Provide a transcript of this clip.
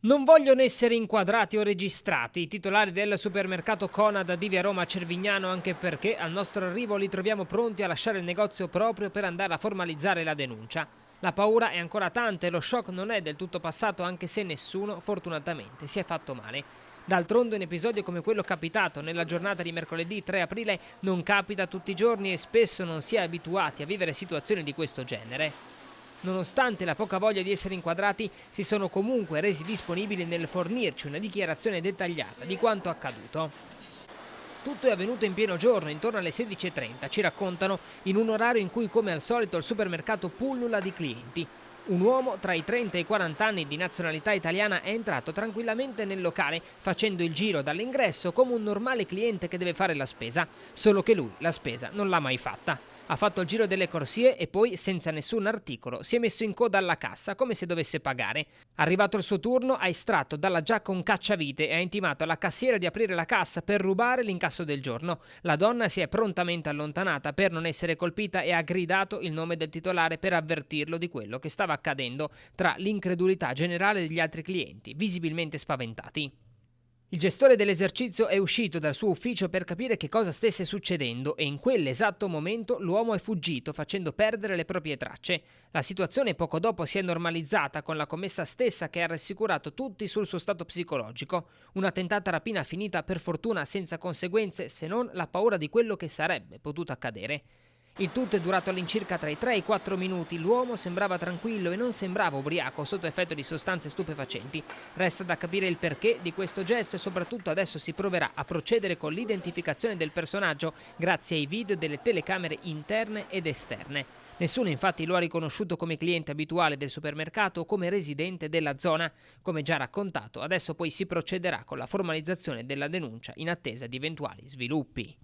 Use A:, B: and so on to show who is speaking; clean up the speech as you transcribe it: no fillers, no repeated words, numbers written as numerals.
A: Non vogliono essere inquadrati o registrati i titolari del supermercato Conad di via Roma Cervignano, anche perché al nostro arrivo li troviamo pronti a lasciare il negozio proprio per andare a formalizzare la denuncia. La paura è ancora tanta e lo shock non è del tutto passato, anche se nessuno, fortunatamente, si è fatto male. D'altronde un episodio come quello capitato nella giornata di mercoledì 3 aprile non capita tutti i giorni e spesso non si è abituati a vivere situazioni di questo genere. Nonostante la poca voglia di essere inquadrati, si sono comunque resi disponibili nel fornirci una dichiarazione dettagliata di quanto accaduto. Tutto è avvenuto in pieno giorno, intorno alle 16:30, ci raccontano, in un orario in cui come al solito il supermercato pullula di clienti. Un uomo tra i 30 e i 40 anni di nazionalità italiana è entrato tranquillamente nel locale, facendo il giro dall'ingresso come un normale cliente che deve fare la spesa, solo che lui la spesa non l'ha mai fatta. Ha fatto il giro delle corsie e poi, senza nessun articolo, si è messo in coda alla cassa come se dovesse pagare. Arrivato il suo turno, ha estratto dalla giacca un cacciavite e ha intimato alla cassiera di aprire la cassa per rubare l'incasso del giorno. La donna si è prontamente allontanata per non essere colpita e ha gridato il nome del titolare per avvertirlo di quello che stava accadendo, tra l'incredulità generale degli altri clienti, visibilmente spaventati. Il gestore dell'esercizio è uscito dal suo ufficio per capire che cosa stesse succedendo e in quell'esatto momento l'uomo è fuggito facendo perdere le proprie tracce. La situazione poco dopo si è normalizzata con la commessa stessa che ha rassicurato tutti sul suo stato psicologico. Una tentata rapina finita per fortuna senza conseguenze se non la paura di quello che sarebbe potuto accadere. Il tutto è durato all'incirca tra i 3 e i 4 minuti. L'uomo sembrava tranquillo e non sembrava ubriaco sotto effetto di sostanze stupefacenti. Resta da capire il perché di questo gesto e soprattutto adesso si proverà a procedere con l'identificazione del personaggio grazie ai video delle telecamere interne ed esterne. Nessuno infatti lo ha riconosciuto come cliente abituale del supermercato o come residente della zona. Come già raccontato, adesso poi si procederà con la formalizzazione della denuncia in attesa di eventuali sviluppi.